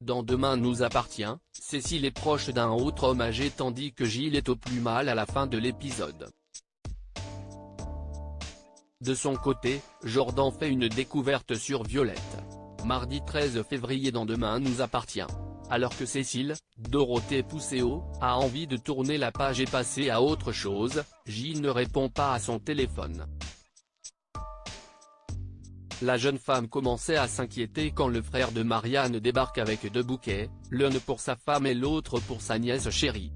Dans Demain nous appartient, Cécile est proche d'un autre homme âgé tandis que Gilles est au plus mal à la fin de l'épisode. De son côté, Jordan fait une découverte sur Violette. Mardi 13 février dans Demain nous appartient. Alors que Cécile, Dorothée Pousseau, a envie de tourner la page et passer à autre chose, Gilles ne répond pas à son téléphone. La jeune femme commençait à s'inquiéter quand le frère de Marianne débarque avec deux bouquets, l'un pour sa femme et l'autre pour sa nièce chérie.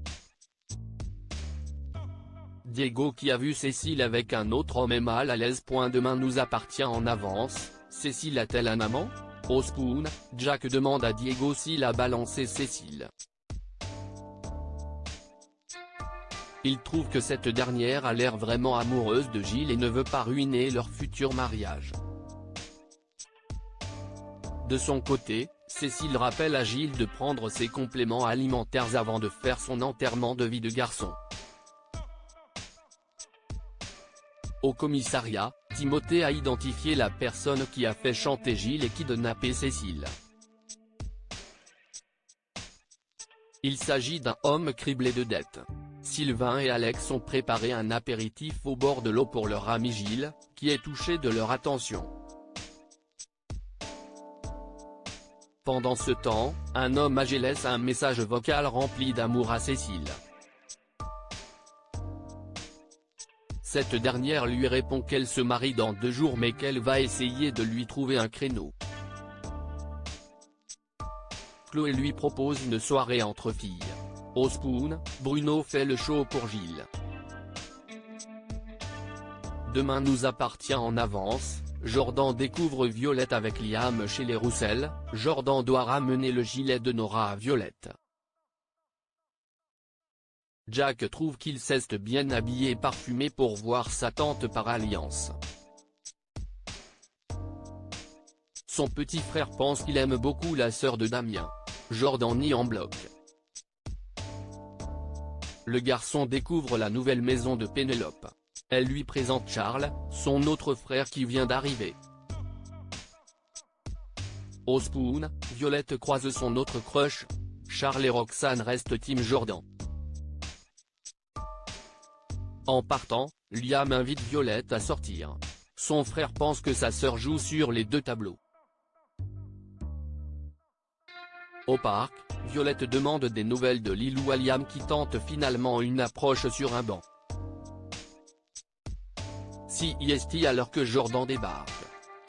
Diego qui a vu Cécile avec un autre homme est mal à l'aise. Demain nous appartient en avance, Cécile a-t-elle un amant? Au Spoon, Jack demande à Diego s'il a balancé Cécile. Il trouve que cette dernière a l'air vraiment amoureuse de Gilles et ne veut pas ruiner leur futur mariage. De son côté, Cécile rappelle à Gilles de prendre ses compléments alimentaires avant de faire son enterrement de vie de garçon. Au commissariat, Timothée a identifié la personne qui a fait chanter Gilles et kidnapper Cécile. Il s'agit d'un homme criblé de dettes. Sylvain et Alex ont préparé un apéritif au bord de l'eau pour leur ami Gilles, qui est touché de leur attention. Pendant ce temps, un homme âgé laisse un message vocal rempli d'amour à Cécile. Cette dernière lui répond qu'elle se marie dans 2 jours mais qu'elle va essayer de lui trouver un créneau. Chloé lui propose une soirée entre filles. Au Spoon, Bruno fait le show pour Gilles. Demain nous appartient en avance, Jordan découvre Violette avec Liam chez les Roussel, Jordan doit ramener le gilet de Nora à Violette. Jack trouve qu'il s'est bien habillé et parfumé pour voir sa tante par alliance. Son petit frère pense qu'il aime beaucoup la sœur de Damien. Jordan nie en bloc. Le garçon découvre la nouvelle maison de Pénélope. Elle lui présente Charles, son autre frère qui vient d'arriver. Au Spoon, Violette croise son autre crush. Charles et Roxane restent team Jordan. En partant, Liam invite Violette à sortir. Son frère pense que sa sœur joue sur les 2 tableaux. Au parc, Violette demande des nouvelles de Lilou à Liam qui tente finalement une approche sur un banc. CIST alors que Jordan débarque.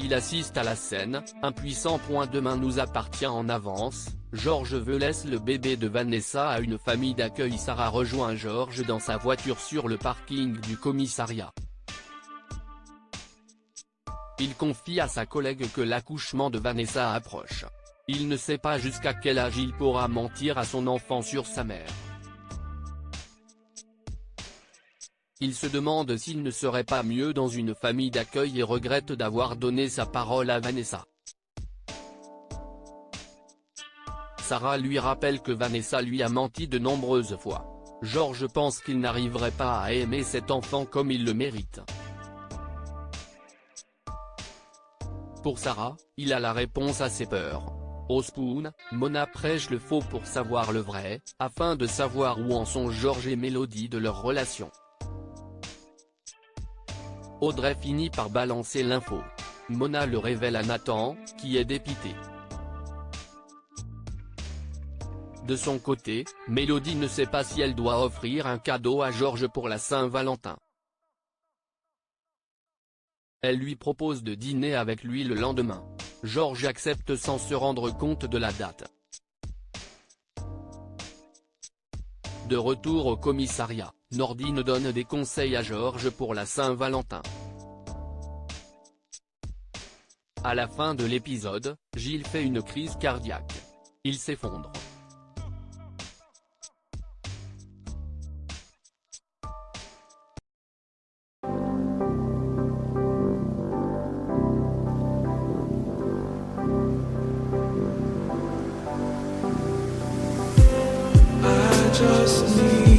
Il assiste à la scène, impuissant. Demain nous appartient en avance, George veut laisser le bébé de Vanessa à une famille d'accueil. Sarah rejoint George dans sa voiture sur le parking du commissariat. Il confie à sa collègue que l'accouchement de Vanessa approche. Il ne sait pas jusqu'à quel âge il pourra mentir à son enfant sur sa mère. Il se demande s'il ne serait pas mieux dans une famille d'accueil et regrette d'avoir donné sa parole à Vanessa. Sarah lui rappelle que Vanessa lui a menti de nombreuses fois. George pense qu'il n'arriverait pas à aimer cet enfant comme il le mérite. Pour Sarah, il a la réponse à ses peurs. Au Spoon, Mona prêche le faux pour savoir le vrai, afin de savoir où en sont George et Mélodie de leur relation. Audrey finit par balancer l'info. Mona le révèle à Nathan, qui est dépité. De son côté, Mélodie ne sait pas si elle doit offrir un cadeau à George pour la Saint-Valentin. Elle lui propose de dîner avec lui le lendemain. George accepte sans se rendre compte de la date. De retour au commissariat, Nordine donne des conseils à George pour la Saint-Valentin. À la fin de l'épisode, Gilles fait une crise cardiaque. Il s'effondre. I just need